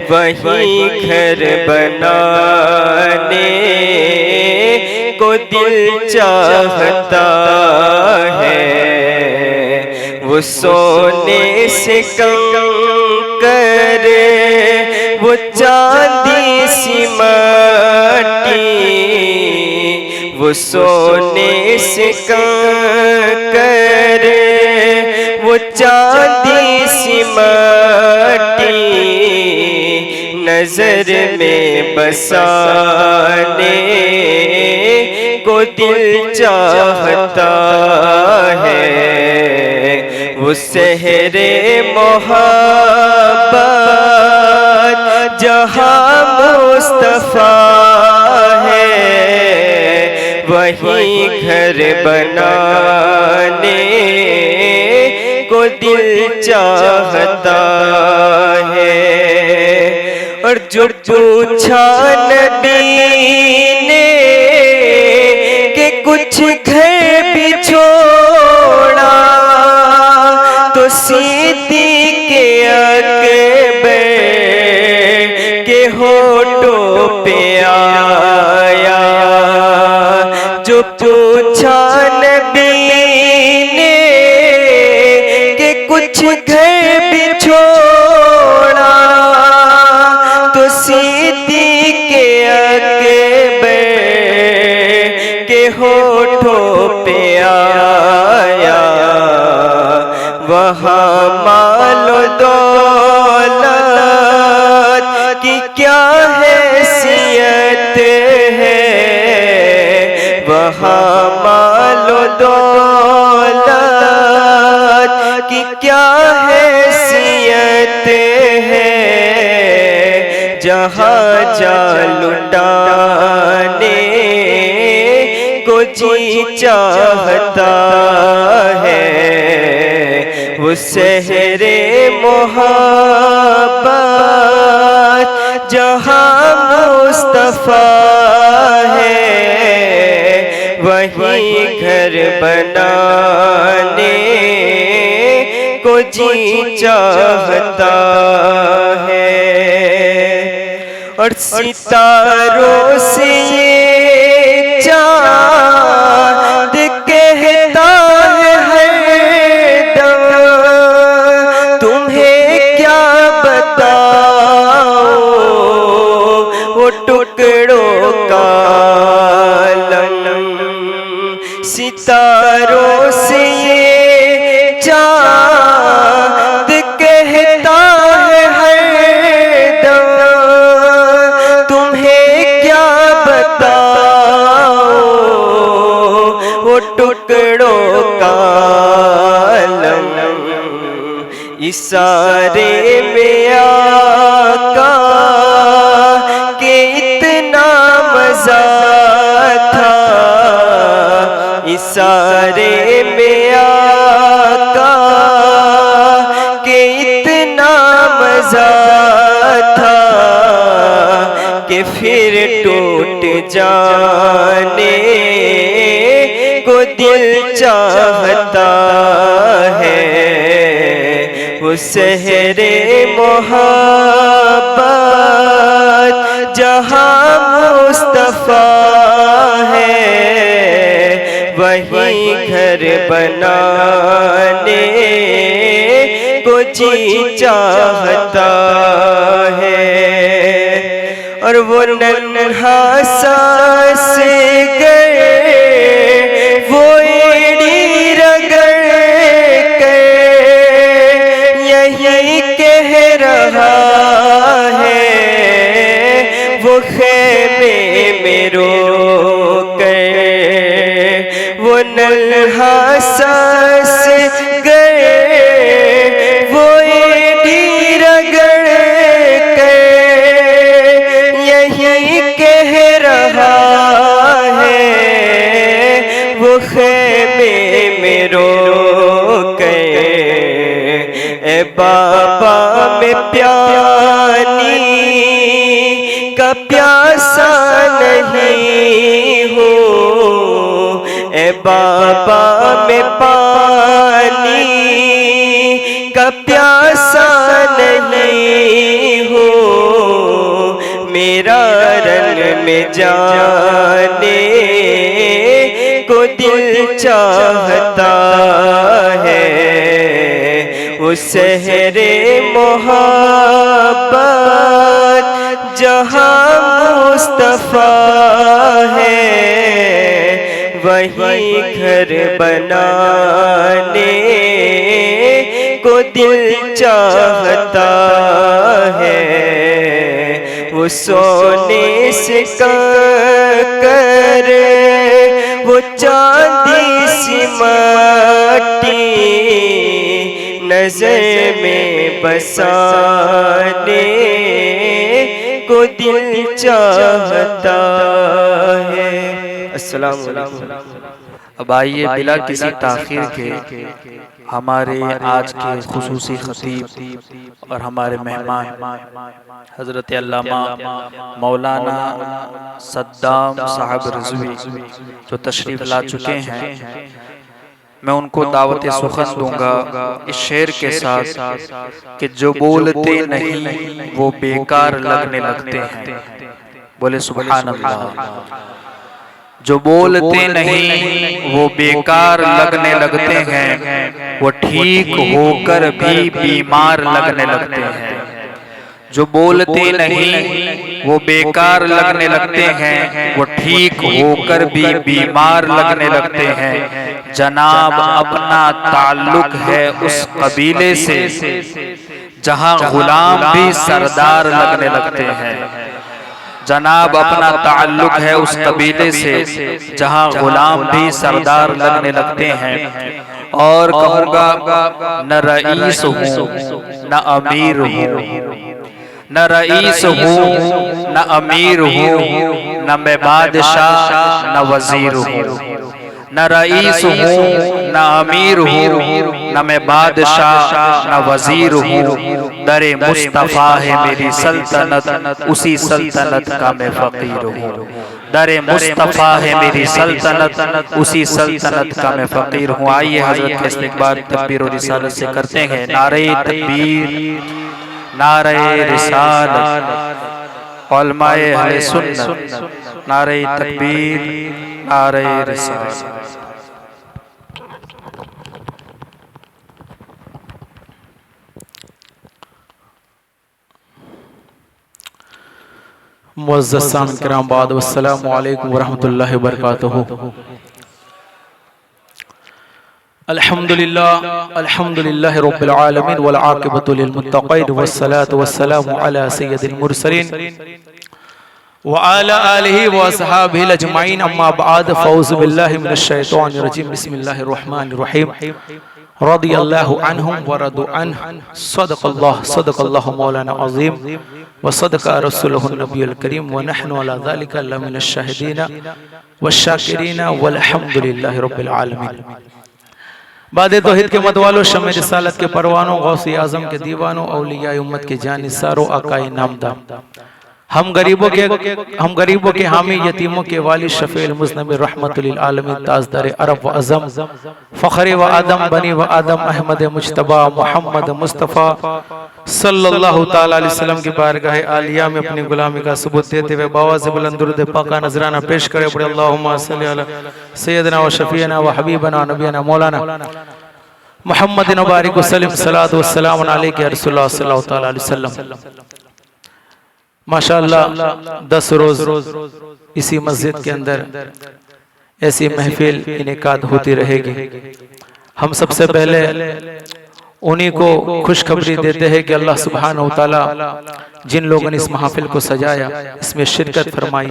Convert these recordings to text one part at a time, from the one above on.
वही घर बनाने को दिल चाहता है। वो सोने से कंकर, वो चांदी सी माटी, वो सोने से कंकर, वो चांदी सी माटी, नजर में बसाने को दिल चाहता है। वो सहरे मोहब्बत जहाँ मुस्तफा है, वही घर बनाने को दिल चाहता है। और जो पूछा नबी ने कि कुछ घर भी छोड़ा, तो सिद्दीक़ अकबर के होठों पे आया। जो पूछा नबी ने कि कुछ घर भी छोड़ा, तो सिद्दीक़ अकबर के होठों पे आया। वहाँ मालो दौलत की क्या हैसियत है, वहाँ मालो दौलत की क्या हैसियत है। जहाँ जा लुटाने को जी चाहता है। वो सहरे मोहब्बत जहाँ मुस्तफा है, वही घर बनाने को जी चाहता है। और सितारों से ये चाँद कहता है हरदम, तुम्हें क्या बताओ वो टुकड़ों का आलम। सितारों से ये चाँद कहता है हरदम, तुम्हें क्या बताओ वो टुकड़ों का आलम। इशारे में आका के इतना मजा था, इशारे में आका के इतना मजा था कि फिर टूट जाने को दिल चाहता है। वो सहरे मोहब्बत जहाँ मुस्तफा है, वही घर बनाने को जी चाहता है। और वो नन्हा सांस गए, वो एड़ी रगड़ कर यही कह रहा है। वो खेमे में रो कर वो नन्हा सांस गए, वो एड़ी रगड़ कर यही कह रहा है। वो खेमे में रो कर ए बाबा में प्यानी का प्यासा नहीं हूँ, ए बाबा में पानी का प्यासा नहीं हूँ। में जाने को दिल चाहता है, वो शहरे मोहब्बत जहाँ मुस्तफा है, वही घर बनाने को दिल चाहता है। वो सोने से कंकर, वो चांदी सी माटी नजर में बसाने को दिल चाहता है। अस्सलाम वालेकुम। अब आइए बिला किसी ताखीर के हमारे आज के खुसूसी खतीब और हमारे मेहमान हज़रत अल्लामा मौलाना सद्दाम साहब रिज़वी जो तशरीफ़ ला चुके हैं, मैं उनको दावत सुखन दूंगा इस शेर के साथ कि जो बोलते नहीं वो बेकार लगने लगते हैं। बोले सुभान अल्लाह। जो बोलते नहीं वो बेकार लगने लगते हैं, वो ठीक होकर भी बीमार लगने लगते हैं। जो बोलते नहीं वो बेकार लगने लगते हैं, वो ठीक होकर भी बीमार लगने लगते हैं। जनाब अपना ताल्लुक है उस कबीले से जहां गुलाम भी सरदार लगने लगते हैं। जनाब अपना ताल्लुक है उस कबीले से जहां गुलाम भी सरदार लगने लगते हैं। और कहूँगा न रईस हूँ न अमीर हूँ, न रईस हूँ न अमीर हूँ, न मैं बादशाह न वजीर हूँ। न रईस हूँ न अमीर हूँ, न मैं बादशाह न वजीर हूँ। दरे मुस्तफ़ा है मेरी सल्तनत, उसी सल्तनत का मैं फ़कीर हूँ। दरे मुस्तफ़ा है मेरी सल्तनत, उसी सल्तनत का मैं फ़कीर हूँ। आइए हज़रत के इस्तक़बाल तकबीर और रिसालत से करते हैं। नारे तकबीर, नारे रिसालत, उलमाए अहले सुन्नत, नारे तकबीर, नारे रिसालत। मुअज़्ज़ज़ सामिन किराम बाद वस्सलामु अलैकुम वरहमतुल्लाहि वबरकातुहू। अल्हम्दुलिल्लाह अल्हम्दुलिल्लाहि रब्बिल आलमीन वल आक़िबतु लिल मुत्तक़ीन वस्सलातु वस्सलामु अला सय्यिदिल मुरसलीन व अला आलिहि व अस्हाबिहि अजमाइन। अम्मा बाद फ़ौज़ु बिल्लाहि मिनश शैतानिर रजीम। बिस्मिल्लाहिर रहमानिर रहीम। रदियल्लाहु अन्हुम व रदु अन्हु। सदक़ल्लाहु मौलाना अज़ीम व सदक़ा रसूलुहुन नबियुल करीम व नहनु अला ज़ालिका लमिनश शाहिदीन व शाकिरीन वल्हम्दुलिल्लाहि रब्बिल आलमीन। बादे तौहीद के मतवालों, शम्मे रिसालत के परवानों, गौसे आज़म के दीवानों, औलियाए उम्मत के जानिसारों, आकाए नामदार, हम गरीबों के हामी, यतीमों के वाली, शफ़ीउल मुज़निबीन, रहमतुल लिल आलमीन, ताजदार अरब व अज़म, फ़ख्रे व आदम, बनी व आदम, अहमद मुज्तबा मुहम्मद मुस्तफ़ा सल्लल्लाहु ताला अलैहि वसल्लम की बारगाह आलिया में अपनी गुलामी का सबूत देते हुए बावाज़ बुलंद दुरूद पाका नजराना पेश करे। बड़े अल्लाहुम्मा सल्ली अला सय्यदना व शफ़ीअना व हबीबना नबियना मौलाना मुहम्मदिन व बारिक व सल्लिम। सलातो व सलाम अलैका या रसूलल्लाह सल्लल्लाहु ताला अलैहि वसल्लम। माशाअल्लाह 10 रोज इसी मस्जिद के अंदर ऐसी महफिल इनेकाद होती रहेगी। हम सबसे पहले उन्हीं को खुशखबरी देते हैं कि अल्लाह सुब्हानहू व तआला जिन लोगों ने इस महफिल को सजाया, इसमें शिरकत फरमाई,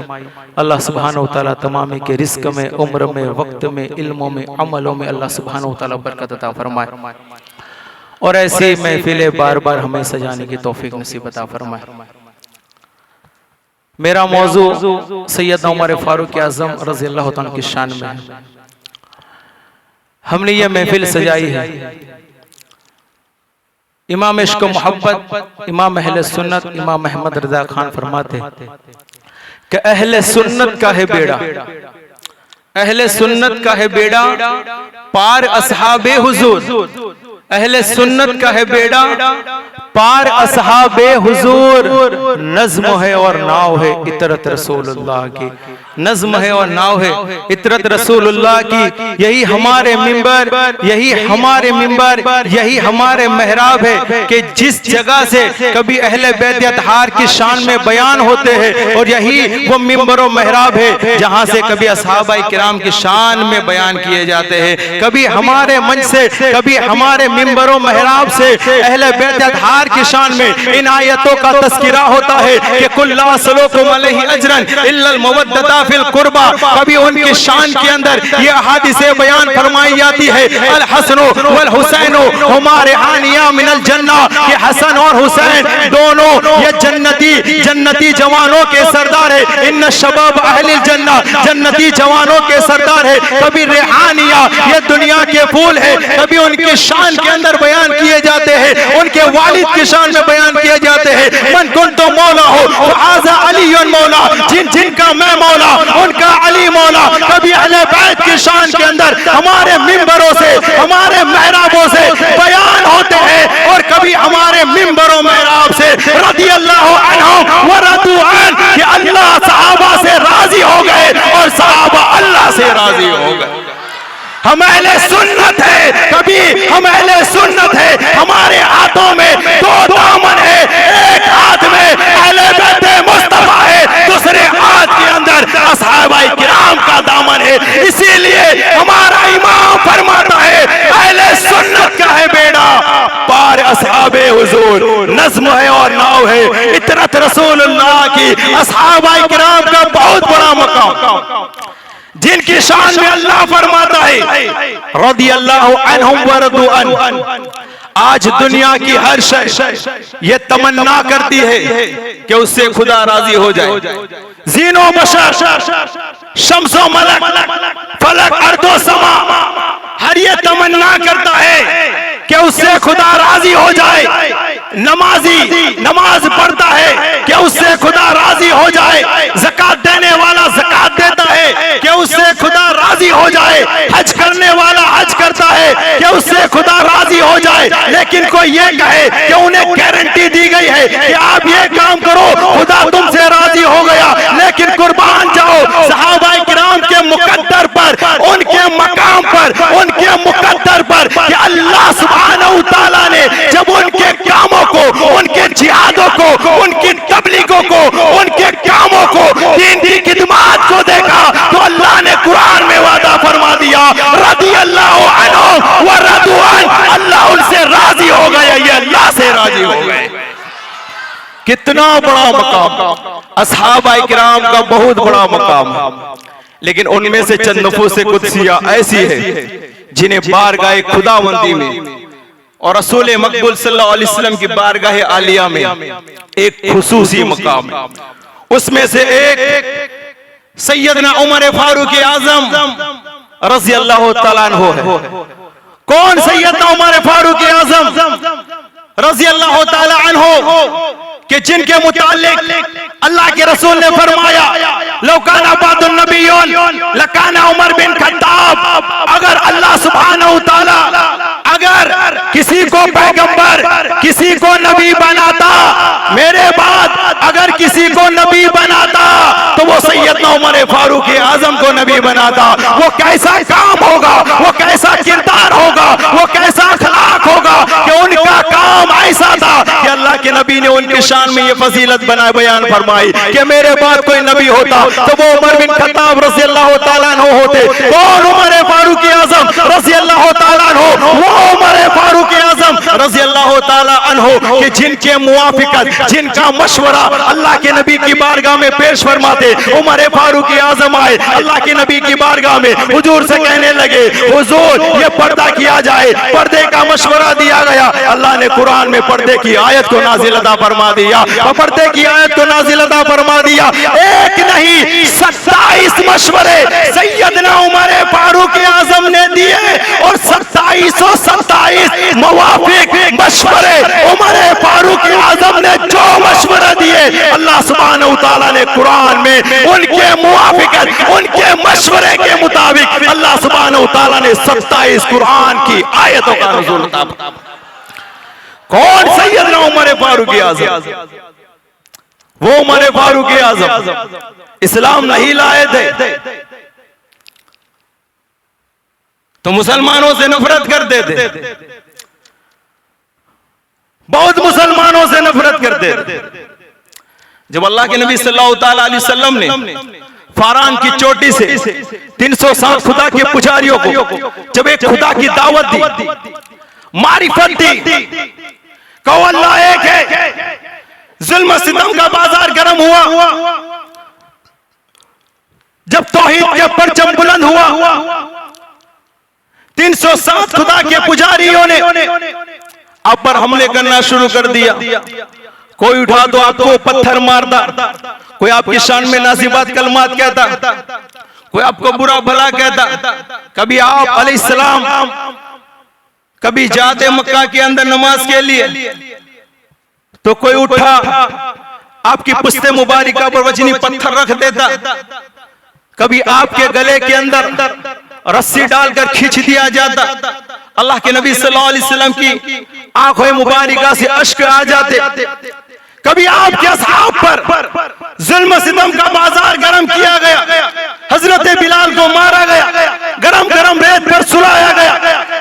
अल्लाह सुब्हानहू व तआला तमामी के रिस्क में, उम्र में, वक्त में, इल्मों में, अमलों में अल्लाह सुब्हानहू व तआला बरकत अता फरमाए और ऐसी महफिलें बार बार हमें सजाने की तौफीक नसीब अता फरमाए। मेरा मौजू सैयदना उमर फारूक आज़म रज़ियल्लाहु तआला की शान में है। हमने ये महफिल सजाई है इमाम इश्क मोहब्बत, इमाम अहले सुन्नत, इमाम अहमद रज़ा खान फरमाते कि अहले सुन्नत का है बेड़ा, अहले सुन्नत का है बेड़ा, पार असहाबे हुजूर अहले सुन्नत का है बेड़ा, पार असहाबे हुजूर, नज्म है और नाव है इतरत रसूलुल्लाह की, नज्म है और नाव है इतरत रसूलुल्लाह की। यही हमारे मिंबर, यही हमारे मिंबर, यही हमारे मेहराब है कि जिस जगह से कभी अहले बैत अतहार की शान में बयान होते हैं, और यही वो मिंबर और मेहराब है जहां से कभी असहाबाए किराम की शान में बयान किए जाते हैं। कभी हमारे मंच से, कभी हमारे मिंबर और मेहराब से अहले बैत अतहार की शान में इन आयतों का तस्किरा होता है कि कुल्ला सलूकुम अलैहि अजरन इल्लल मवद्दता फिल कुर्बा। कभी उनकी शान के अंदर ये हदीसें बयान फरमाई जाती है, अल हसनो वल हुसैनो हमारे हानिया मिनल जन्ना, कि हसन और हुसैन दोनों ये जन्नती जवानों के सरदार है। इन शबाब अहलिल जन्ना, जन्नती जवानों के सरदार है। कभी रेहानिया ये दुनिया के फूल है, कभी उनकी शान के अंदर बयान किए जाते हैं, उनके वालिद की शान में बयान किए जाते हैं। मन कुंतु मौला हो आजा अलीयुन मौला, जिनका मैं मौला उनका अली मौला। कभी अहले बैत की शान के अंदर हमारे मिंबरों से, हमारे मेहराबों से बयान होते हैं, और कभी हमारे मिंबरों मेहराब से रज़ी अल्लाह अन्हुम व रदू अन, कि अल्लाह सहाबा से राजी हो गए और सहाबा अल्लाह से राजी हो गए। हम अहले सुन्नत है, कभी हम अहले सुन्नत है, हमारे हाथों में दो दामन है, एक हाथ में अहले बैत मुस्तफा है, दूसरे हाथ के अंदर असहाबाए किराम का दामन है। इसीलिए हमारा इमाम फरमाता है अहले सुन्नत का है बेड़ा, पार असहाबे हुजूर, नज्म है और नाव है इतरत रसूलुल्लाह की। असहाबाए किराम का बहुत बड़ा मकाम, जिनकी शान में अल्लाह फरमाता है रज़ी अल्लाहु अन्हुम व रदू अन। आज दुनिया की हर शय ये तमन्ना करती है कि उससे खुदा राजी हो जाए। जीनो बशर, शम्सो मलक, फलक अर्दो समा, हर ये तमन्ना करता है कि उससे खुदा राजी हो जाए। नमाजी नमाज पढ़ता है कि उससे खुदा राजी हो जाए। ज़कात देने वाला ज़कात देता है कि उससे खुदा राजी हो जाए। हज करने वाला हज करता है कि उससे खुदा राजी हो जाए। लेकिन कोई ये कहे कि उन्हें गारंटी दी गई है कि आप ये काम करो खुदा तुमसे राजी हो गया, लेकिन कुर्बान जाओ सहाबाए किराम के मुकद्दर पर, उनके मकाम पर, उनके मुकद्दर पर, कि अल्लाह सुब्हानहू तआला ने जब उनके कामों को, उनके जिहादों को, उनकी तबलीगों को, उनके कामों को, दीन की खिदमत को देखा, तो अल्लाह ने कुरान में वादा फरमा दिया रज़ी अल्लाहु अन्हु व रदू अन, अल्लाह उनसे राजी हो गया, ये अल्लाह से राजी हो गए। कितना बड़ा मकाम, असहाबाए किराम का बहुत बड़ा मकाम है। लेकिन उनमें से चंद नफूस कुदसिया ऐसी है जिन्हें बारगाह खुदावंदी में और रसूल मकबूल सल्लल्लाहु अलैहि वसल्लम की बारगाह आलिया में एक खुसूसी मकाम है। उसमें से एक सैयदना उमर फारूक आजम रज़ी अल्लाह तआला अन्हु है। कौन सैयदना उमर फारूक आजम रज़ी अल्लाह तआला अन्हु, कि जिनके मुतालिक अल्लाह के रसूल ने फरमाया लौकाना बादुन नबियुन लकाना उमर बिन खत्ताब। अगर अल्लाह सुब्हानहू तआला अगर किसी को पैगंबर, किसी को नबी बनाता, मेरे बाद अगर किसी को नबी बनाता तो वो सैयदना उमर फारूक आजम को नबी बनाता। वो कैसा काम होगा, वो कैसा किरदार होगा, वो कैसा अखलाक होगा कि उनका काम ऐसा था कि अल्लाह के नबी ने उनकी शान में ये फजीलत बना बयान फरमाई कि मेरे बाद कोई नबी होता तो वो उमर बिन खत्ताब रज़ी अल्लाह तआला अन्हु होते। कौन उमर फारूक आजम रज़ी अल्लाह तआला अन्हु, वो उमर फारूक आजम रज़ी अल्लाह तआला अन्हु कि जिनके मुवाफिकत, जिनका मशवरा अल्लाह के नबी की बारगाह में पेश फरमाते। उमर फारूक आजम आए अल्लाह के नबी की बारगाह में, हुजूर से कहने लगे हुजूर ये पर्दा किया जाए। पर्दे का मशवरा दिया गया, अल्लाह ने कुरान में पर्दे की आयत को नाज़िल अता फरमा दिया, पर्दे की आयत को नाज़िल अता फरमा दिया। एक नहीं 27 मशवरे सैयदना उमर फारूक आजम ने दिए और 2727 मुवाफिक मशवरे उमर फारूक आजम ने जो मशवरा दिए अल्लाह सुब्हानहू तआला ने कुरान में उनके मुवाफिकत, उनके मशवरे के मुताबिक अल्लाह सुब्हानहू तआला ने 27 कुरान की आयतों का नुज़ूल अता फरमाया। कौन? सैयदना उमर फारूक आज़म। वो उमर फारूक आज़म इस्लाम नहीं लाए थे तो मुसलमानों से नफरत करते थे, बहुत मुसलमानों से नफरत करते थे। जब अल्लाह के नबी सल्लल्लाहु अलैहि वसल्लम ने फारान की चोटी से 307 खुदा के पुजारियों को जब एक खुदा की दावत दी, मारिफत दी, कहो अल्लाह एक है, जुल्म सितम का बाजार गर्म हुआ, जब तौहीद के परचम बुलंद हुआ, 307 खुदा के पुजारियों ने आप पर हमले करना शुरू कर दिया। कोई उठा तो आपको पत्थर मारता, कोई आपकी शान में नासिबात कलमात कहता, कोई आपको बुरा भला कहता। कभी आप अलैहिस्सलाम कभी जाते मक्का के अंदर नमाज के लिए तो कोई उठा आपकी पुश्ते मुबारिका पर वजनी पत्थर रख देता, कभी आपके गले के अंदर रस्सी डालकर खींच दिया जाता, अल्लाह के नबी सल्लल्लाहु अलैहि वसल्लम की आंखों मुबारिका से अश्क आ जाते। कभी आपके असहाब पर जुल्म सितम का बाजार गर्म किया गया, हजरत बिलाल को मारा गया, गरम गरम रेत पर सुलाया गया,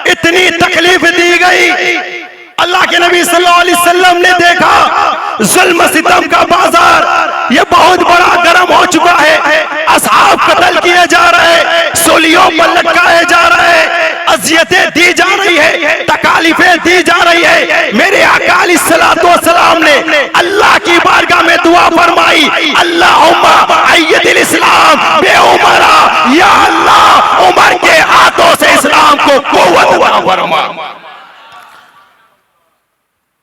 इतनी तकलीफ दी गई। अल्लाह के नबी सल्लल्लाहु अलैहि वसल्लम ने देखा जुल्म सितम का बाजार ये बहुत बड़ा गर्म हो चुका है, असहाब कत्ल किए जा रहे, सूलियों पर लटकाए जा रहे, अज़ियतें दी जा रही है, तकालीफें दी जा रही है। मेरे आका अलैहिस्सलातु वस्सलाम ने अल्लाह की बारगाह में दुआ फरमाई, अल्लाहुम्मा अय्यदिल इस्लाम बे उमरा, या अल्लाह उमर के हाथों से इस्लाम को क़ुव्वत अता फरमा।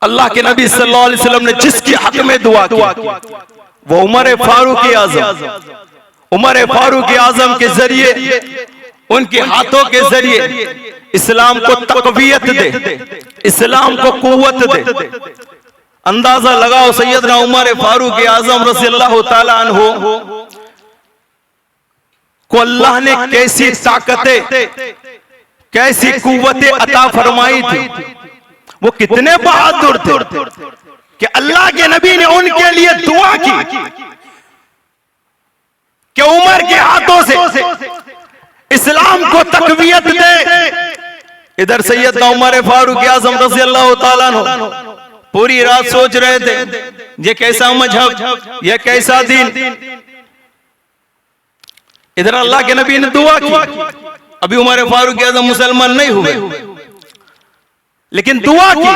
अल्लाह के नबी सल्लल्लाहु अलैहि वसल्लम ने जिसके हक में दुआ की वो उमर फारूक आज़म, उमर फारूक आज़म के जरिए, उनके हाथों के जरिए इस्लाम को तक़वियत दे, इस्लाम को कुव्वत दे। अंदाजा लगाओ सैयदना उमर फारूक आज़म रज़ियल्लाहु ताला अन्हु को अल्लाह ने कैसी ताकतें, कैसी कुव्वतें अता फरमाई थी। वो कितने बहादुर थे कि अल्लाह के नबी ने उनके लिए दुआ की कि उमर के हाथों से इस्लाम को तक़वियत दे। इधर सैयदना उमर फारूक आज़म रज़ियल्लाहु ताला अन्हु पूरी रात सोच रहे थे ये कैसा मजहब, ये कैसा दीन। इधर अल्लाह के नबी ने दुआ की, अभी उमर फारूक आज़म मुसलमान नहीं हुए लेकिन दुआ की।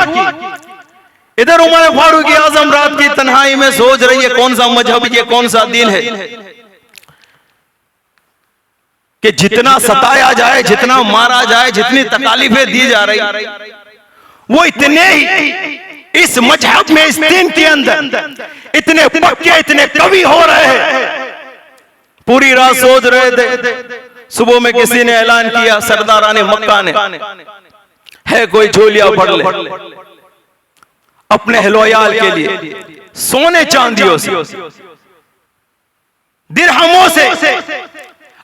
इधर उमर फारूक आज़म रात की तन्हाई में सोच रही है कौन सा मजहब, ये कौन सा दीन है कि जितना सताया जाए, जितना मारा जाए, जितनी तकालीफें दी जा रही, वो इतने ही इस मजहब में, इस दीन के अंदर इतने पक्के, इतने कवि हो रहे हैं। पूरी रात सोच रहे थे। सुबह में किसी ने ऐलान किया, सरदाराने मक्का ने, है कोई झोलिया पढ़ ले अपने हलवायाल के लिए, सोने चांदियों से, दिरहमों से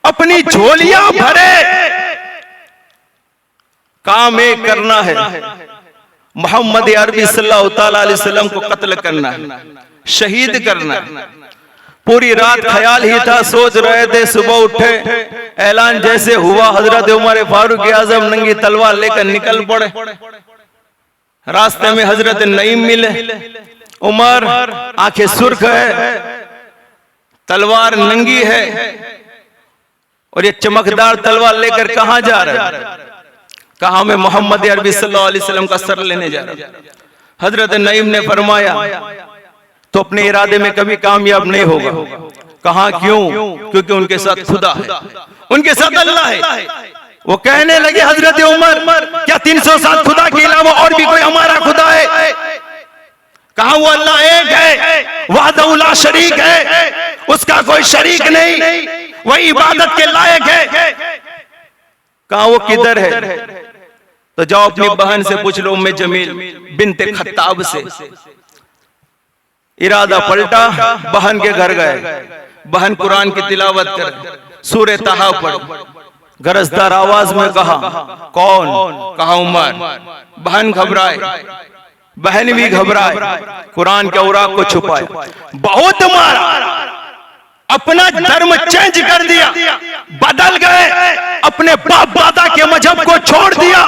अपनी झोलियां भरे। काम एक करना है, मोहम्मद अरबी सल्लल्लाहु अलैहि वसल्लम को कत्ल करना है, शहीद करना है। पूरी रात ख्याल ही था, सोच रहे थे। सुबह उठे, ऐलान जैसे हुआ, हजरत उमर फारूक आज़म नंगी तलवार लेकर निकल पड़े। रास्ते में हजरत नईम मिले। उमर आंखें सुर्ख है, तलवार नंगी है और ये चमकदार तलवार लेकर कहां जा रहा है? कहा मैं मोहम्मद अरबी सल्लल्लाहु अलैहि वसल्लम का सर लेने जा रहा हूं। हजरत नईम ने फरमाया तो अपने इरादे में कभी कामयाब नहीं होगा। कहा क्यों? क्योंकि उनके साथ खुदा है, उनके साथ अल्लाह है। वो कहने लगे हजरत उमर, क्या 307 खुदा के अलावा और भी कोई हमारा खुदा है? कहा वो अल्लाह एक है, वहदहू ला शरीक है, उसका कोई शरीक नहीं, वही इबादत के लायक है। कहा वो किधर है? तो जाओ अपनी बहन से पूछ लो, उम्मे जमील बिनते खत्ताब से। इरादा पलटा, बहन के घर गए। बहन कुरान की तिलावत कर, सूरह ताहा पढ़। गरजदार आवाज में कहा, कौन? कहा उमर। बहन घबराए, बहन भी घबराए, कुरान के औराक को छुपाए, बहुत मारा, अपना धर्म चेंज कर दिया, बदल गए, अपने बाप दादा के मजहब को छोड़ दिया।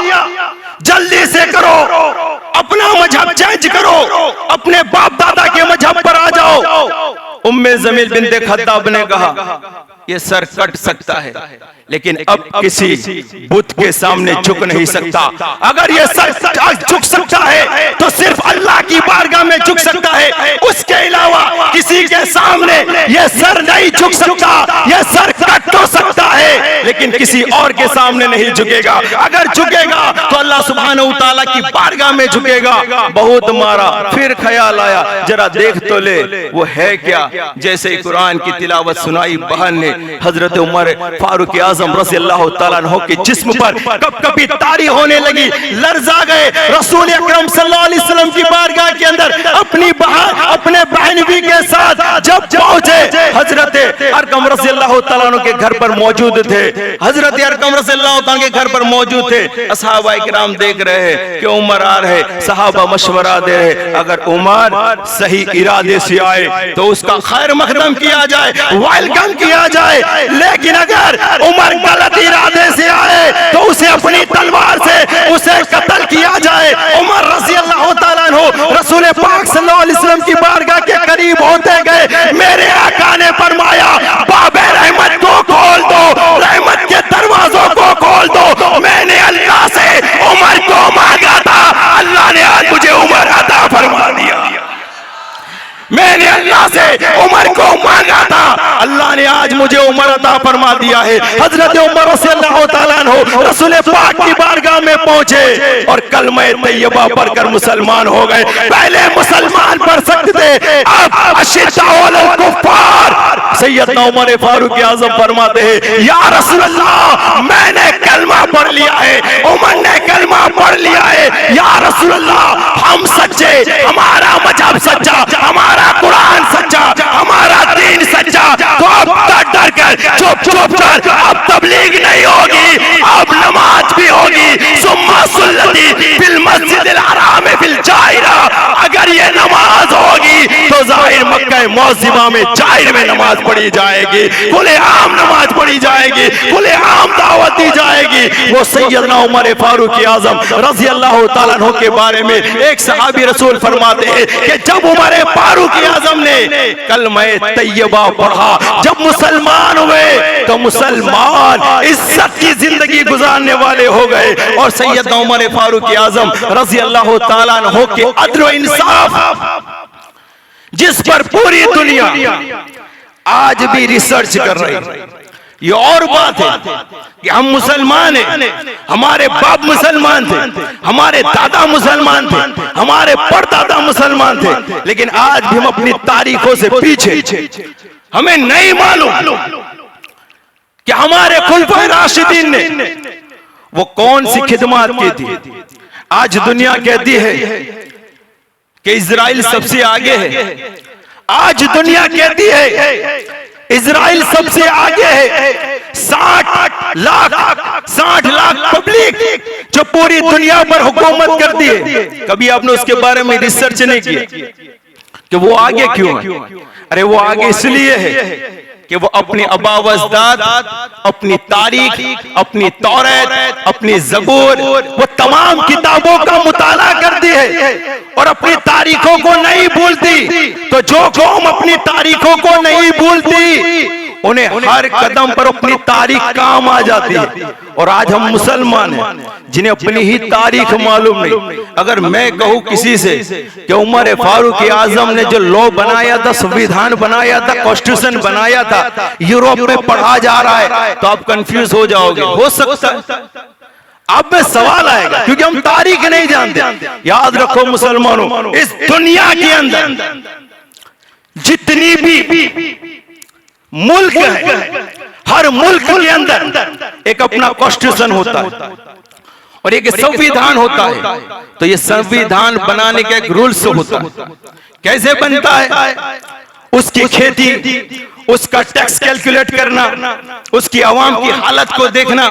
जल्दी से करो, अपना मजहब चेंज करो, अपने बाप दादा के मजहब पर आ जाओ। उम्मे ज़मील बिन्ते खत्ताब ने कहा, ये सर कट सकता है लेकिन अब किसी बुत के सामने झुक नहीं सकता। अगर ये सर झुक सकता है तो सिर्फ अल्लाह की बारगाह में झुक सकता है, उसके अलावा किसी के सामने ये सर नहीं झुक सकता। ये सर कट तो सकता है लेकिन किसी और के सामने नहीं झुकेगा। अगर झुकेगा तो अल्लाह सुब्हानहू तआला की बारगाह में झुकेगा। बहुत मारा, फिर ख्याल आया, जरा देख तो ले वो है क्या। जैसे ही कुरान की तिलावत सुनाई बहन ने, हजरत उमर फारूक आजम रज़ी अल्लाह तआला अन्हु के जिस्म पर कब कभी तारी होने लगी, लर्जा गए। रसूल अकरम सल्लल्लाहु अलैहि वसल्लम की बारगाह के अंदर अपनी बहन, अपने बहनवी के साथ जब पहुंचे, हजरत अरकम रज़ी अल्लाह तआला अन्हु के घर पर मौजूद थे। हजरत अरकम रज़ी अल्लाह तआला के घर पर मौजूद थे। असहाबाए किराम देख रहे हैं कि उमर आ रहे, सहाबा मशवरा दे रहे, अगर उमर सही इरादे से आए तो उसका खैर मकदम किया जाए, वेलकम किया जाए। लेकिन अगर उमर गलत इरादे से आए तो उसे अपनी तलवार से उसे कत्ल किया जाए। उमर रज़ी अल्लाह तआला अन्हु रसूल पाक सल्लल्लाहु अलैहि वसल्लम की बारगाह के करीब होते गए। मेरे आका ने फरमाया, बाबे रहमत को खोल दो, रहमत के दरवाजों को खोल दो। मैंने अल्लाह से उमर को मांगा था, अल्लाह ने आज मुझे उमर अता फरमा दिया। मैंने अल्लाह से उमर को मांगा था, अल्लाह ने आज मुझे उमर अता फरमा दिया है। हजरत उमर रज़ियल्लाहु तआला अन्हु रसूल पाक की बारगाह में पहुंचे और कलमा तैयबा पढ़कर मुसलमान हो गए। पहले मुसलमान पढ़ सकते थे, अब अशिद्दाउ अलल कुफ्फार। सैयदना उमर फारूक आज़म फरमाते हैं, या रसूल अल्लाह, मैंने कलमा पढ़ लिया है, उमर ने कलमा पढ़ लिया है। या रसूल अल्लाह, हम सच्चे, हमारा मजहब सच्चा, हमारा कुरान सच्चा, हमारा दीन सच्चा, तो अब डर कर चुप कर, अब तबलीग नहीं होगी, अब नमाज भी होगी। सुम्मा सुल्लती फिल मस्जिदिल हराम फिल जाहिरा। अगर ये नमाज होगी तो जाहिर मक्का मुअज़्ज़मा में जाहिर में नमाज पढ़ी जाएगी, खुलेआम नमाज पढ़ी जाएगी, खुलेआम दावत दी जाएगी। वो सैयदना उमर फारूक आज़म रज़ी अल्लाह तआला अन्हु के बारे में एक सहाबी रसूल फरमाते हैं कि जब उमर फारूक आज़म ने कलमा तैयबा पढ़ा, जब मुसलमान हुए तो मुसलमान इज्जत की जिंदगी गुजारने वाले हो गए। और सैयदना उमर फारूक आज़म रज़ी अल्लाह तआला अन्हु के अदल व इंसाफ, जिस पर पूरी दुनिया आज भी रिसर्च कर रही है। ये और बात है कि हम मुसलमान हैं, हमारे बाप मुसलमान थे, हमारे दादा मुसलमान थे, हमारे परदादा मुसलमान थे, लेकिन आज भी हम अपनी तारीखों से पीछे। हमें नहीं मालूम कि हमारे खुलफाए राशिदीन ने वो कौन सी खिदमत की थी। आज दुनिया कहती है कि इजराइल सबसे आगे है, आज दुनिया कहती है इजराइल सबसे आगे है। 60 लाख पब्लिक जो पूरी दुनिया पर हुकूमत करती है। कभी आपने उसके बारे में रिसर्च नहीं किया कि वो आगे क्यों है? अरे वो आगे इसलिए है कि वो अपने आबा व अजदाद, अपनी तारीख, अपनी तौरात, अपनी ज़बूर, वो तमाम किताबों का मुताला करती है और अपनी तारीखों को नहीं भूलती। तो जो कौम अपनी तारीखों को नहीं भूलती, उन्हें हर कदम पर अपनी तारीख काम आ जाती है। और आज हम मुसलमान हैं जिन्हें अपनी ही तारीख मालूम नहीं। अगर मैं कहूँ किसी से कि उमर फारूक आज़म ने जो लॉ बनाया था, संविधान बनाया था, कॉन्स्टिट्यूशन बनाया था, यूरोप में पढ़ा जा रहा है, तो आप कंफ्यूज हो जाओगे। हो सकता है अब में सवाल आएगा क्योंकि हम तारीख नहीं जानते। याद रखो मुसलमानों, इस दुनिया के अंदर जितनी भी मुल्क है, हर मुल्क के अंदर एक अपना कॉन्स्टिट्यूशन होता है और एक संविधान होता है। तो ये संविधान बनाने का एक रूल्स होता है कैसे बनता है, उसकी खेती, उसका टैक्स कैलकुलेट करना, उसकी आवाम की हालत को देखना,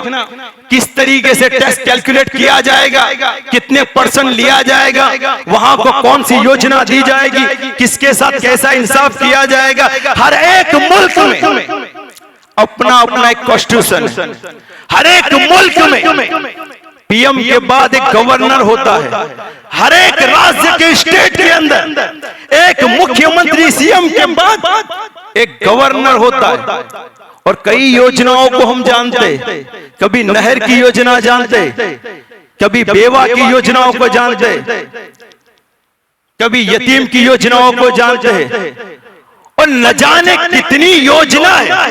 किस तरीके से टैक्स कैलकुलेट किया जाएगा, कितने परसेंट लिया जाएगा, वहां को कौन सी योजना दी जाएगी, किसके साथ कैसा इंसाफ किया जाएगा। हर एक मुल्क में अपना अपना एक कॉन्स्टिट्यूशन, हर एक मुल्क में पीएम के बाद एक गवर्नर होता है, हर एक राज्य के स्टेट के अंदर एक मुख्यमंत्री सीएम के बाद एक गवर्नर होता है। और कई योजनाओं को हम जानते, कभी नहर की योजना जानते, कभी बेवा की योजनाओं को जानते, कभी यतीम की योजनाओं को जानते हैं, और न जाने कितनी योजना है।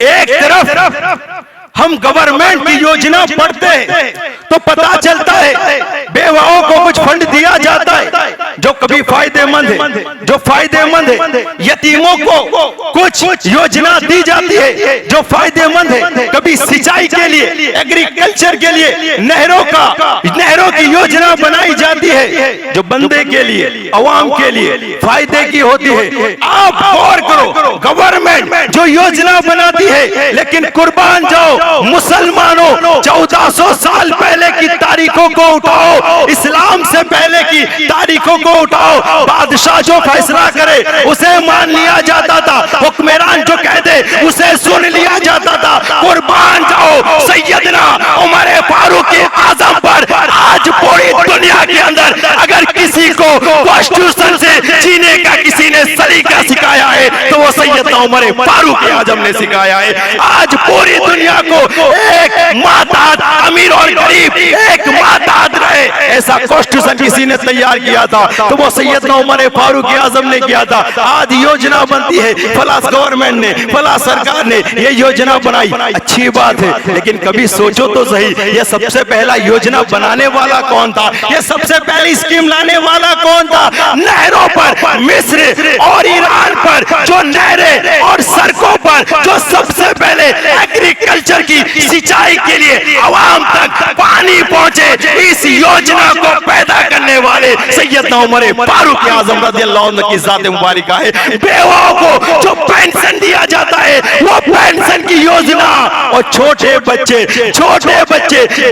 एक तरफ हम गवर्नमेंट की योजना पढ़ते हैं तो पता चलता है बेवाओं को कुछ फंड दिया जाता है जो कभी फायदेमंद है, जो फायदेमंद है। यतीमों को कुछ योजना दी जाती है जो फायदेमंद है, कभी सिंचाई के लिए, एग्रीकल्चर के लिए नहरों की योजना बनाई जाती है जो बंदे के लिए, अवाम के लिए फायदे की होती है। आप गौर करो, गवर्नमेंट जो योजना बनाती है, लेकिन कुर्बान जाओ मुसलमानों, 1400 साल पहले की तारीखों को उठाओ, इस्लाम से पहले की तारीखों को उठाओ। बादशाह जो फैसला करे उसे मान लिया जाता था, हुक्मरान जो कह दे उसे सुन लिया जाता था। कुर्बान जाओ सैयदना उमर फारूक आजम पर। आज पूरी दुनिया के अंदर अगर किसी को कॉन्स्टिट्यूशन से जीने का किसी ने सलीका सिखाया है तो वो सैयदना उमर फारूक आजम ने सिखाया है। आज पूरी दुनिया को एक माताहत, अमीर और गरीब एक माताहत रहे, ऐसा कॉन्स्टिट्यूशन किसी ने तैयार किया था तो वो सैयदना उमर फारूक आजम ने किया था। आज योजना बनती है, फला गवर्नमेंट ने, फला सरकार ने ये योजना बनाई, अच्छी बात है, लेकिन कभी सोचो तो सही, ये सबसे पहला योजना बनाने वाला कौन था? ये सबसे पहली स्कीम लाने वाला कौन था? नहरों पर, मिस्र और ईरान पर जो नहरें और सड़कों पर जो सबसे पहले एग्रीकल्चर की सिंचाई के लिए आवाम तक पानी पहुंचे, इस योजना को पैदा करने वाले सैयदना उमर फारूक आजम रज़ियल्लाहु अन्हु की ज़ात मुबारक है। बेवाओं को जो पेंशन दिया जाता है वो पेंशन की योजना, और छोटे बच्चे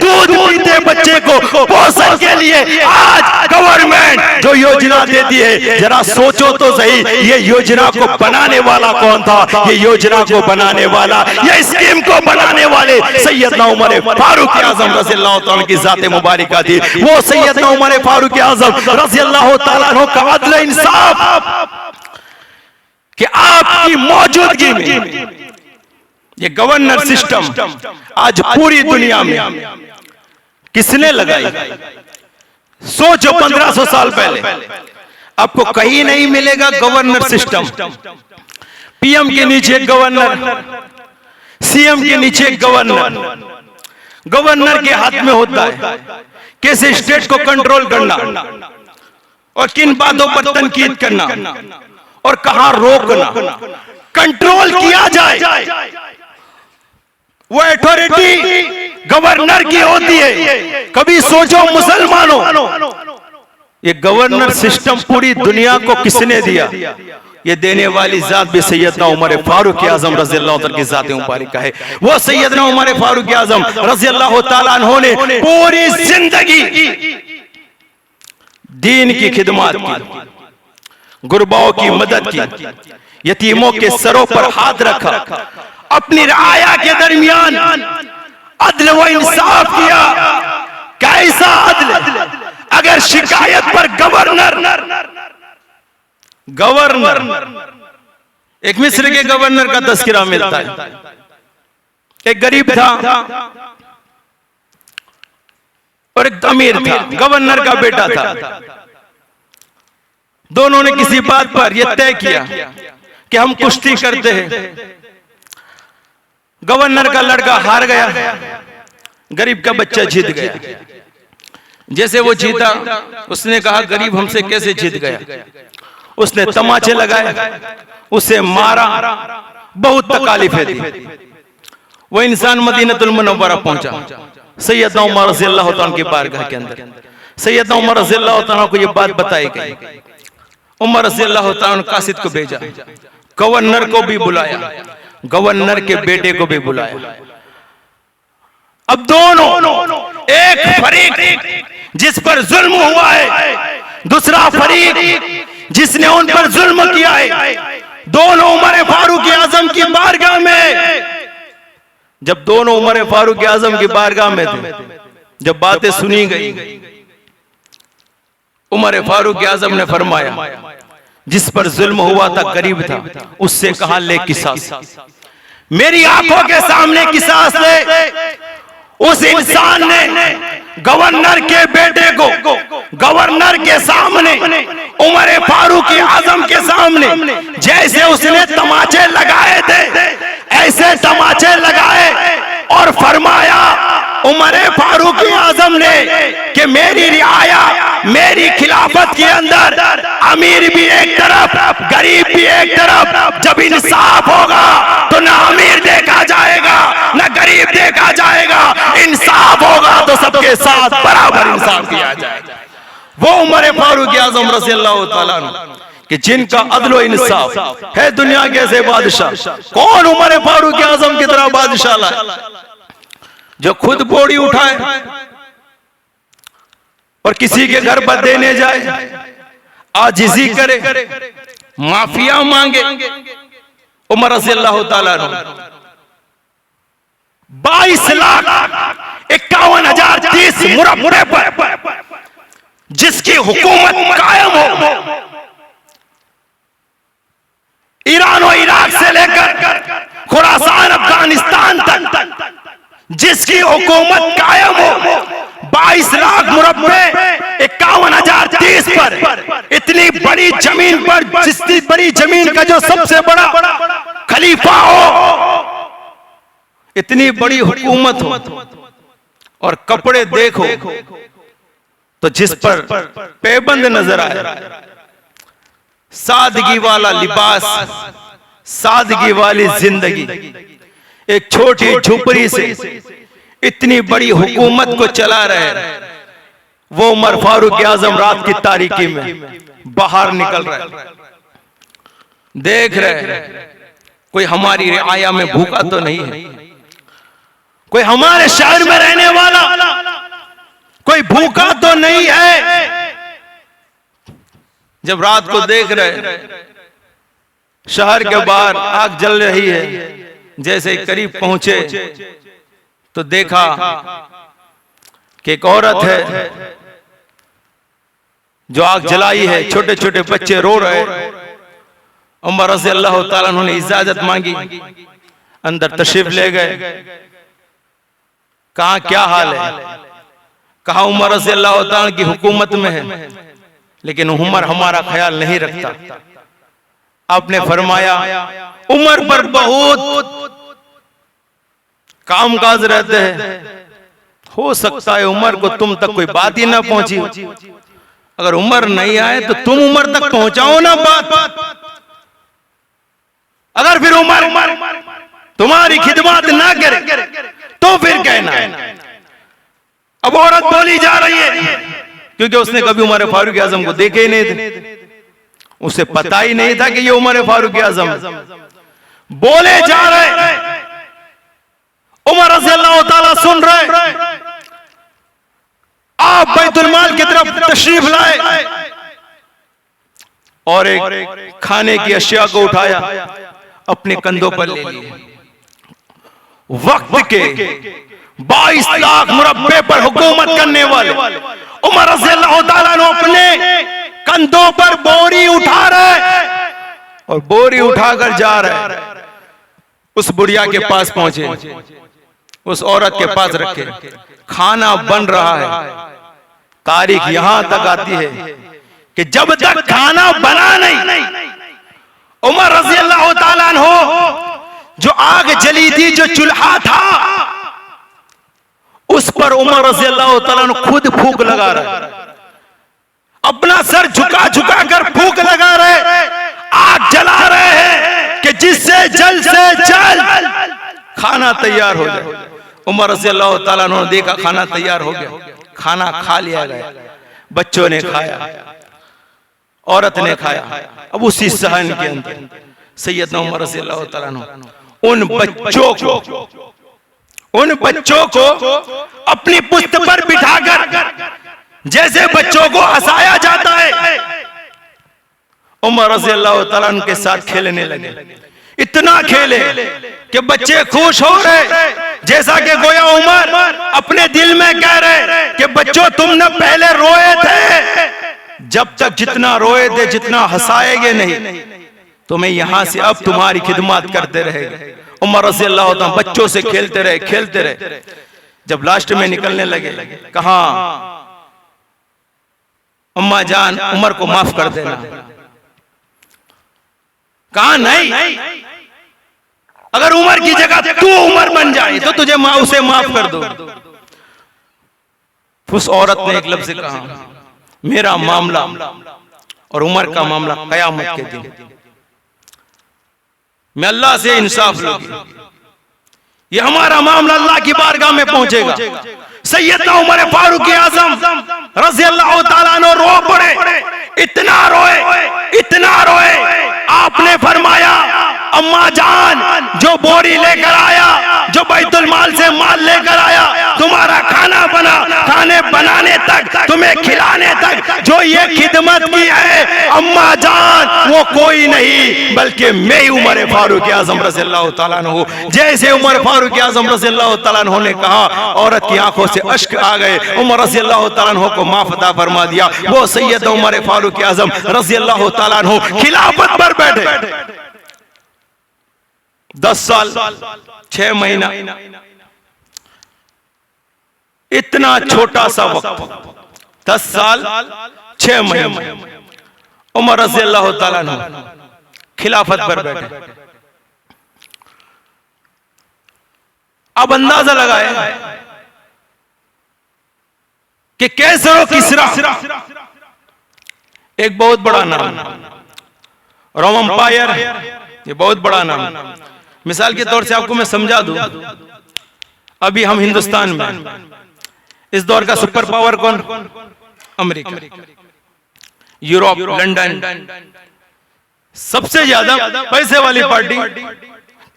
दूध पीते बच्चे को पोषण के लिए आज गवर्नमेंट जो योजना देती है, जरा सोचो तो सही, ये योजना को बनाने वाला कौन था? ये योजना को बनाने वाला, ये स्कीम को बनाने वाले सैयदना उमर फारूक आजम रज़ियल्लाहु तआला की ज़ात मुबारक थी। वो सैयदना उमर फारूक आजम रज़ियल्लाहु तआला अन्हु का अदल इंसाफ कि आपकी मौजूदगी में ये गवर्नर सिस्टम आज पूरी दुनिया में किसने लगाई? सोचो 1500 साल पहले आपको कहीं नहीं मिलेगा गवर्नर सिस्टम। पीएम के नीचे गवर्नर, सीएम के नीचे गवर्नर, गवर्नर के हाथ में होता है कैसे स्टेट को कंट्रोल करना और किन बातों पर तनकीद करना और कहां रोकना, कंट्रोल किया जाए। वो अथॉरिटी गवर्नर की होती है। कभी सोचो मुसलमानों, ये गवर्नर सिस्टम पूरी दुनिया को किसने दिया? ये देने वाली जात भी सैयदना उमर फारूक आजम रज़ियल्लाहु तआला की ज़ात मुबारक है। वो सैयदना उमर फारूक आजम रज़ियल्लाहु तआला अन्हु ने पूरी जिंदगी दीन की खिदमत की, गुरबाओं की मदद की, यतीमों के सरों पर हाथ रखा, अपनी राया के दरमियान अदल व इंसाफ किया। कैसा अदल? अगर शिकायत पर गवर्नर एक मिस्र के गवर्नर का तस्करा मिलता है। एक गरीब था और एक अमीर था, गवर्नर का बेटा था। दोनों ने किसी बात पर यह तय किया कि हम कुश्ती करते हैं। गवर्नर का लड़का हार गया, गरीब का बच्चा जीत गया। जैसे वो जीता, उसने कहा गरीब हमसे कैसे जीत गया? उसने तमाचे लगाए, उसे मारा, बहुत तकालीफें दी। वो इंसान मदीनतुल मुनव्वरा पहुंचा, सैयदना उमर रज़ियल्लाहु तआला की बारगाह के अंदर। सैयदना उमर रज़ियल्लाहु तआला को ये बात बताई गई। उमर रज़ी अल्लाह तआला अन्हु कासिद को भेजा, गवर्नर को भी बुलाया, गवर्नर के बेटे को भी बुलाया। अब दोनों, एक फरीक जिस पर जुल्म हुआ है, दूसरा फरीक जिसने उन पर जुल्म किया है, दोनों उमर फारूक आजम की बारगाह में, जब दोनों उमर फारूक आजम की बारगाह में थे, जब बातें सुनी गई, उमर फारूक आजम ने फरमाया, जिस पर जुल्म हुआ था गरीब था, उससे कहा ले किसास, मेरी आंखों के सामने किसास ले। उस इंसान ने गवर्नर के बेटे को गवर्नर के सामने, उमर फारूक आजम के सामने जैसे उसने तमाचे लगाए थे, ऐसे तमाचे लगाए और फरमाया उमर फारूक आजम ने कि मेरी रियाया, मेरी खिलाफत के अंदर अमीर भी एक तरफ, गरीब भी एक तरफ, जब इंसाफ होगा तो ना अमीर देखा जाएगा ना गरीब देखा जाएगा, इंसाफ होगा तो सबके साथ बराबर इंसाफ किया जाएगा। वो उमर फारूक आजम रज़ी अल्लाह तआला अन्हु कि जिनका अदलो इंसाफ है दुनिया के ऐसे बादशाह, कौन उमर फारूक आजम की तरह बादशाह लाए जो खुद बोड़ी उठाए और किसी के घर पर देने जाए, आजिजी करे, माफिया मांगे। उमर रज़ी अल्लाह तआला अन्हु 22,51,030 मुरब्बे पर जिसकी हुकूमत कायम हो, ईरान और इराक से लेकर खुरासान अफगानिस्तान तक जिसकी हुकूमत कायम हो, 22 लाख मुरब्बे 51,030 पर, इतनी बड़ी जमीन पर, जितनी बड़ी जमीन का जो सबसे बड़ा खलीफा हो, इतनी बड़ी हुकूमत हो, और कपड़े देखो तो जिस पर पेबंद नजर आए, सादगी वाला लिबास, सादगी वाली जिंदगी, एक छोटी झुपड़ी से इतनी बड़ी हुकूमत को चला रहे, वो उमर फारूक आजम रात की तारीकी में बाहर निकल रहे, देख रहे कोई हमारी रियाया में भूखा तो नहीं है, कोई हमारे शहर में रहने वाला कोई भूखा तो नहीं है। जब रात को देख रहे शहर के बाहर आग जल रही है, जैसे ही करीब पहुंचे तो देखा कि एक औरत है जो आग जलाई है, छोटे छोटे बच्चे रो रहे। उमर रज़ी अल्लाह तआला अन्हु ने इजाजत मांगी, अंदर तशरीफ ले गए, कहा क्या हाल है, कहा उमर रज़ी अल्लाह तआला की हुकूमत में है, लेकिन उमर हमारा ख्याल नहीं रखता। आपने फरमाया उमर पर बहुत कामकाज रहते हैं, हो सकता है उमर को तुम तक कोई बात ही ना पहुंची, अगर उमर नहीं आए तो तुम उमर तक पहुंचाओ ना बात, अगर फिर उमर तुम्हारी खिदमत ना करे तो फिर कहना। अब औरत बोली जा रही है क्योंकि उसने कभी उमर फारूक आजम को देखे ही नहीं थे, उसे पता ही नहीं था कि ये उमर फारूक आजम। बोले जा रहे, उमर रज़ी अल्लाह तआला सुन रहे, आप बैतुल माल की तरफ तशरीफ लाए और एक खाने की अशिया को उठाया, अपने कंधों पर ले लिए। वक्त के 22 लाख मुरब्बे पर हुकूमत करने वाले उमर रज़ी अल्लाह तआला ने अपने कंधों पर बोरी उठा रहे और बोरी उठाकर जा रहे। उस बुढ़िया के पास पहुंचे, उस औरत के पास रखे, खाना बन रहा है। तारीख यहां तक आती है कि जब तक खाना बना नहीं, उमर रज़ी अल्लाह तआला अन्हु जो आग जली थी, जो चूल्हा था, उस पर उमर रज़ी अल्लाह तआला अन्हु खुद फूंक लगा रहे, अपना सर झुका झुका कर फूंक लगा रहे, आग जला रहे हैं कि जिससे जल्द से जल्द खाना तैयार हो जाए। उमर रज़ी अल्लाह तआला अन्हु ने देखा खाना तैयार हो गया, खाना खा लिया गया, बच्चों ने खाया औरत ने खाया। अब उसी सहन के अंदर सैयदना उमर रज़ियल्लाहु ताला अन्हु उन बच्चों को अपनी पुश्त पर बिठाकर जैसे बच्चों को हंसाया जाता है, उमर रज़ियल्लाहु ताला अन्हु के साथ खेलने लगे। इतना खेले कि बच्चे खुश हो रहे, जैसा कि गोया उमर अपने दिल में कह रहे कि बच्चों तुमने पहले रोए थे, जब तक जितना रोए थे, जितना हंसाएंगे नहीं, तुम्हें यहां से अब तुम्हारी खिदमत करते रहेंगे। उमर रज़ियल्लाहु ताला बच्चों से खेलते रहे। जब लास्ट में निकलने लगे, कहा अम्मा जान उमर को माफ कर देना। कहा नहीं, अगर उमर की जगह तू उमर बन जाए तो तुझे उसे माफ कर दो। उस औरत ने एक लफ्ज़ कहा, मेरा मामला और उमर का मामला कयामत के दिन मैं अल्लाह से इंसाफ लूंगी, ये हमारा मामला अल्लाह की बारगाह में पहुंचेगा। सैयदना उमर फारूक आज़म रज़ियल्लाहु ताला अन्हु रो पड़े, इतना रोए, आपने फरमाया अम्मा जान जो बोरी लेकर आया, जो बैतुल माल से माल लेकर आया, तुम्हारा खाने बनाने तक, तुम्हें खिलाने तक जो ये खिदमत की है अम्मा जान, वो कोई नहीं बल्कि मैं ही उमर फारूक आज़म रज़ियल्लाहु ताला अन्हु। जैसे उमर फारूक आज़म रज़ियल्लाहु ताला अन्हु ने कहा, औरत की आंखों से अश्क आ गए। उमर रज़ियल्लाहु ताला अन्हु को माफ अता फरमा दिया। वो सैयद उमर फारूक आज़म रज़ियल्लाहु ताला अन्हु खिलाफत पर बैठे। 10 साल 6 महीना, इतना छोटा सा वक्त, 10 साल 6 महीने उमर रज़ियल्लाहु ताला अन्हु खिलाफत पर बैठे। अब अंदाजा लगाए कि कैसर और किसरा एक बहुत बड़ा नाम, रोम एम्पायर, ये बहुत बड़ा नाम। मिसाल के तौर से आपको मैं समझा दूं, अभी हम हिंदुस्तान में, इस दौर का सुपर पावर कौन? अमेरिका, यूरोप, लंदन, सबसे ज्यादा पैसे वाली पार्टी,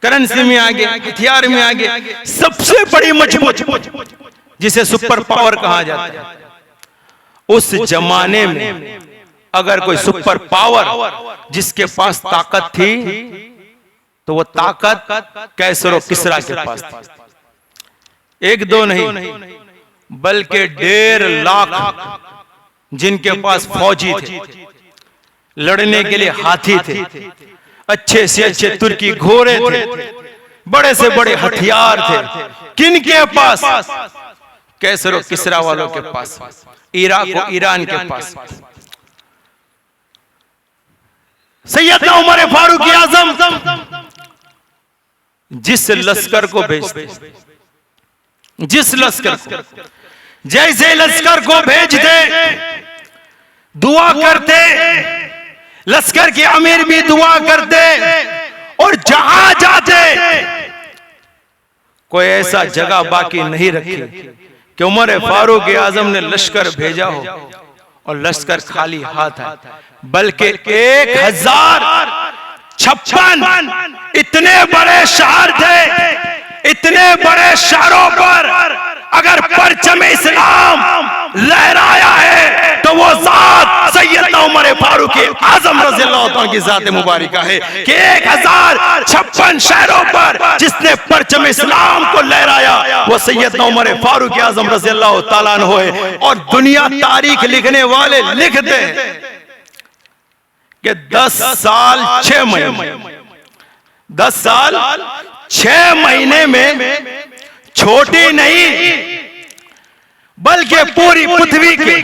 करेंसी में आगे, हथियार में आगे, सबसे बड़ी मजबूत, जिसे सुपर पावर कहा जाता है। उस जमाने में अगर कोई सुपर पावर जिसके पास ताकत थी तो वो ताकत कैसर और किसरा के पास थी। 1-2 नहीं बल्कि 1.5 लाख जिनके पास फौजी थे, लड़ने के लिए हाथी थे, अच्छे से अच्छे तुर्की घोड़े थे, बड़े से बड़े हथियार थे। किनके पास? कैसर और किसरा वालों के पास, इराक और ईरान के पास। सैयदना उमर फारूक आज़म जिस लश्कर को भेजते, जिस लश्कर को, जैसे लश्कर को भेजते, दुआ करते, लश्कर के अमीर भी दुआ करते, और जहां जाते कोई ऐसा जगह बाकी नहीं रखी कि उमर फारूक आज़म ने लश्कर भेजा हो और लश्कर खाली हाथ है, बल्कि 1056 इतने बड़े शहर थे। इतने बड़े शहरों पर अगर परचम इस्लाम लहराया है तो वो जात सैयदना उमर फारूक आज़म रज़ियल्लाहु ताला की जात मुबारका है कि 1056 शहरों पर जिसने परचम इस्लाम को लहराया वो सैयदना उमर फारूक आज़म रज़ियल्लाहु ताला अन्हु है। और दुनिया तारीख लिखने वाले लिखते हैं कि 10 साल 6 महीने, 10 साल 6 महीने में छोटी नहीं बल्कि पूरी पृथ्वी के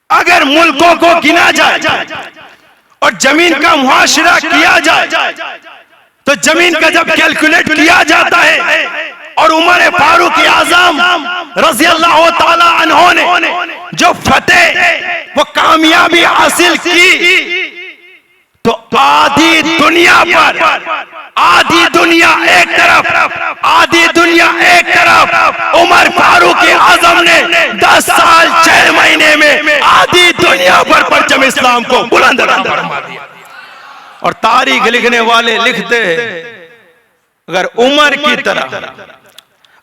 अगर मुल्कों को गिना जाए और जमीन का मुहाशिरा किया जाए तो जमीन का जब कैलकुलेट किया जाता है और उमर फारूक आज़म रज़ियल्लाहु ताला अन्हु ने जो फतेह वो कामयाबी हासिल की तो आधी दुनिया पर, आधी दुनिया एक तरफ, आधी दुनिया एक तरफ, उमर फारूक आज़म ने 10 साल 6 महीने में आधी दुनिया पर परचम इस्लाम को बुलंद फरमा दिया। और तारीख लिखने वाले लिखते हैं, अगर उमर की तरह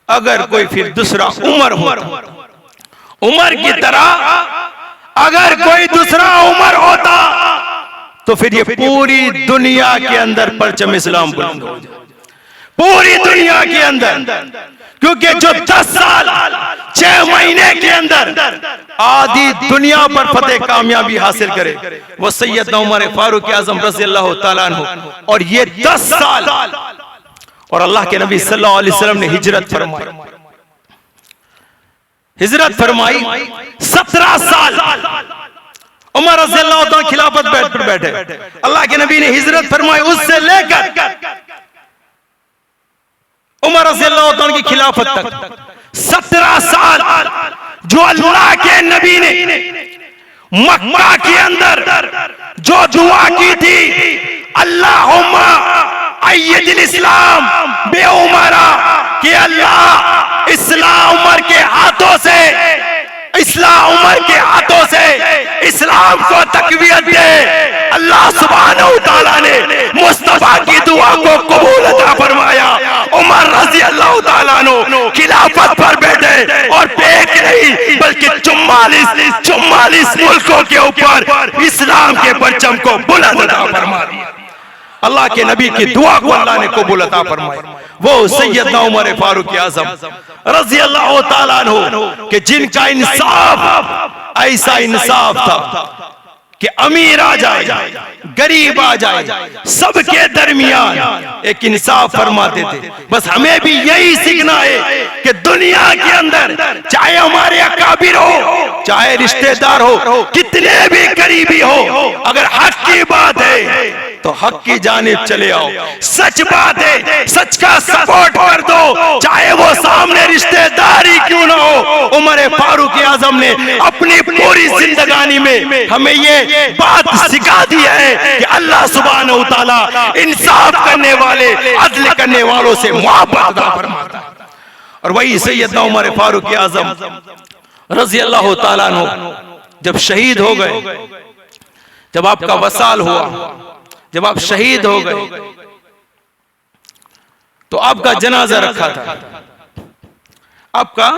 अगर कोई फिर दूसरा उमर होता, उमर की तरह अगर कोई दूसरा उमर होता तो फिर ये पूरी दुनिया के अंदर परचम इस्लाम बुलंद हो जाए, पूरी दुनिया के अंदर। क्योंकि जो 10 साल 6 महीने के अंदर आधी दुनिया पर फतेह कामयाबी हासिल करे वो सैयदना उमर फारूक आजम रज़ी अल्लाह ताला अन्हु। और ये 10 साल और अल्लाह के नबी सल्लल्लाहु अलैहि वसल्लम ने हिजरत फरमाई, हिजरत फरमाई 17 साल उमर रज़ी अल्लाह ताला खिलाफत पर बैठे। अल्लाह के नबी ने हिजरत फरमाई, उससे लेकर उमर रज़ी अल्लाह ताला की खिलाफत तक 17 साल जो अल्लाह के नबी ने मक्का के अंदर जो दुआ की थी, अल्लाहुम्मा अय्यदिल इस्लाम बे उमरा, कि अल्लाह इस्लाम उमर के हाथों से, इस्लाम उमर के हाथों से इस्लाम को तकवीयत दे। अल्लाह सुब्हानहू तआला ने मुस्तफा की दुआ को कबूल अता फरमाया। उमर रज़ी अल्लाह ताला अन्हु खिलाफत पर बैठे और एक नहीं बल्कि 44 मुल्कों के ऊपर इस्लाम के परचम को बुलंद अता फरमा दिया। अल्लाह के नबी की दुआ को अल्लाह ने कबूल अता फरमाई। वो सैयदना उमर फारूक आज़म रज़ी अल्लाह ताला अन्हु कि जिनका इंसाफ ऐसा इंसाफ था कि अमीर आ जाए गरीब आ जाए सबके दरमियान एक इंसाफ फरमाते थे। बस हमें भी यही सीखना है कि दुनिया के अंदर चाहे हमारे अकाबिर हो, चाहे रिश्तेदार हो, कितने भी करीबी हो, अगर हक की बात है तो हक की जानिब चले आओ। सच बात है, सच का सपोर्ट कर दो, चाहे वो सामने रिश्तेदारी क्यों ना हो। उमर फारूक आजम ने अपनी पूरी जिंदगानी में हमें ये बात सिखा दी है कि अल्लाह सुब्हानहू तआला इंसाफ करने वाले, अदल करने वालों से मोहब्बत फरमाता है। और वही सैयदना उमर फारूक आजम रज़ी अल्लाह तआला अन्हु जब शहीद हो गए, जब आपका वसाल हुआ, जब आप शहीद हो गए तो आपका जनाजा रखा था, आपका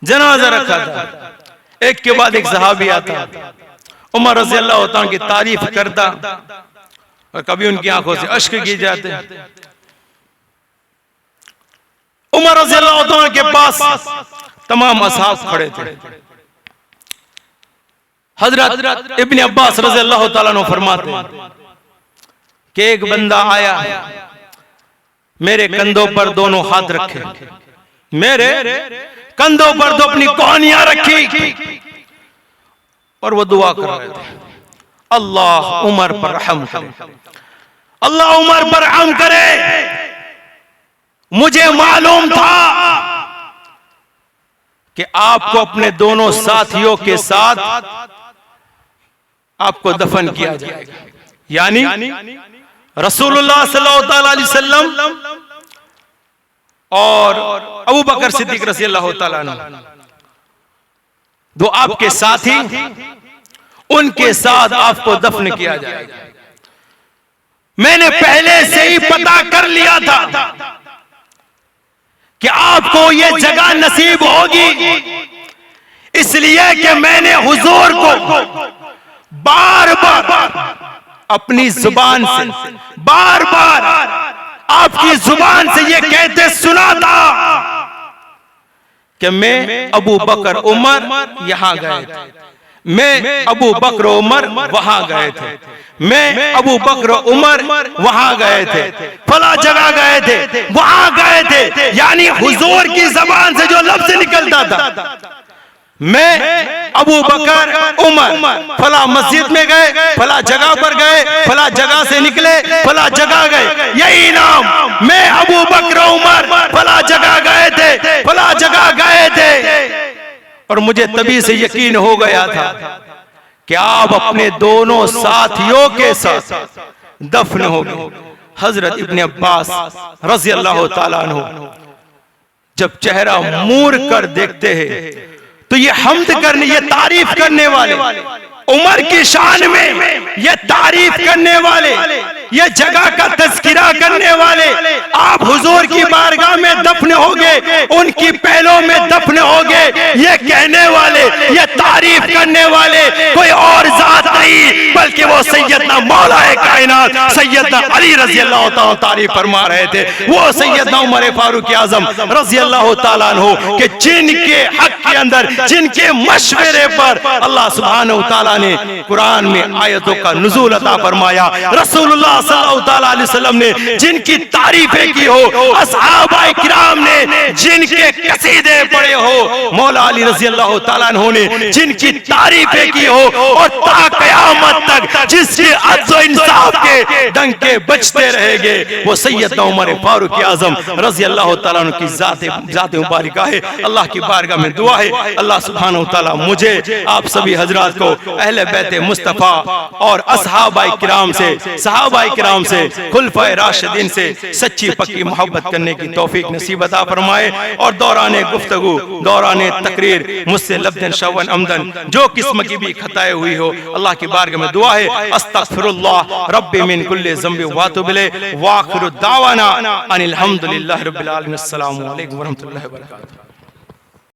जनाजा रखा था। एक के बाद एक सहाबी आता, उमर रज़ी अल्लाह तआला की तारीफ करता और कभी उनकी आंखों से अश्क गिर जाते। उमर रज़ी अल्लाह तआला के पास तमाम असहाब खड़े थे। हजरत इब्न अब्बास रज़ी अल्लाह तआला अन्हु फरमाते कि एक बंदा आया, मेरे कंधों पर दोनों हाथ रखे, मेरे कंधों पर दो अपनी कोहनियां रखी और वो दुआ कर रहे थे, अल्लाह उमर पर रहम करे, अल्लाह उमर पर रहम करे। मुझे मालूम था कि आपको अपने दोनों साथियों के साथ आपको दफन किया जाएगा, यानी रसूलुल्लाह सल्लल्लाहु अलैहि वसल्लम और अबू बकर सिद्दीक रज़ी अल्लाह तआला अन्हु दो आपके साथी, उनके साथ आपको दफन किया जाएगा। मैंने पहले से ही पता कर लिया था कि आपको ये जगह नसीब होगी, इसलिए कि मैंने हुजूर को बार बार अपनी जुबान से, बार बार आपकी जुबान से ये कहते सुना था कि मैं अबू बकर उमर यहां गए थे, मैं अबू बकर उमर वहां गए थे, मैं अबू बकर उमर वहां गए थे, फला जगह गए थे, वहां गए थे। यानी हुजूर की जबान से जो लफ्ज निकलता था, मैं अबू बकर उमर फला मस्जिद में गए, फला जगह पर गए, फला जगह से निकले, फला जगह गए, यही नाम मैं अबू बकर उमर फला जगह गए थे, फला जगह गए थे। और मुझे तभी से यकीन हो गया था कि आप अपने दोनों साथियों के साथ दफन हो गए। हजरत इब्न अब्बास रज़ी अल्लाह तआला अन्हु जब चेहरा मूड़ कर देखते हैं तो ये हम्द करने, ये तारीफ करने वाले उमर की शान में ये तारीफ करने वाले, ये जगह का तज़किरा करने वाले, आप हुजूर की बारगाह में दफन होगे, उनकी पहलों में दफन होगे, ये कहने वाले, ये तारीफ करने वाले कोई और जात नहीं बल्कि वो सैयदना मौलाए कायनात सैयदना अली रज़ी अल्लाह तआला तारीफ फरमा रहे थे। वो सैयदना उमर फारूक आज़म रज़ी अल्लाह तआला अन्हु के जिनके हक के अंदर, जिनके मशवरे पर अल्लाह सुब्हानहू तआला ने कुरान में आयतों का नुज़ूल अता फरमाया, रसूलुल्लाह सल्लल्लाहु तआला अलैहि वसल्लम ने जिनकी तारीफें की हो, असहाबाए किराम ने जिनके कसीदे पढ़े हो, मौला अली रज़ी अल्लाह तआला अन्हु ने जिनकी तारीफें की हो, और ता क़यामत तक जिसके अद्ल व इंसाफ के डंके बजते रहेंगे, वो सैयदना उमर फारूक आज़म रज़ी अल्लाह तआला अन्हु की ज़ात मुबारका है। अल्लाह की बारगाह में दुआ है, अल्लाह सुब्हानहू तआला मुझे आप सभी हजरात को अहले बैत मुस्तफ़ा और असहाबाए किराम से, सहाबाए किराम से, खुलफाए राशिदीन से सच्ची पक्की मोहब्बत करने की तौफीक नसीब अता फरमाए। और दौरान गुफ्तगू, दौरान तकरीर मुझसे लफ्ज़न शवन अमदन जो किस्म की भी खताएं हुई हो, अल्लाह की बारगाह में दुआ है, अस्तगफिरुल्लाह रब्बी मिन कुल्ली ज़ंबि व अतूबु इलैहि व आखिरु दावाना अनिल हम्दुलिल्लाहि रब्बिल आलमीन। अस्सलामु अलैकुम व रहमतुल्लाहि व बरकातुहू।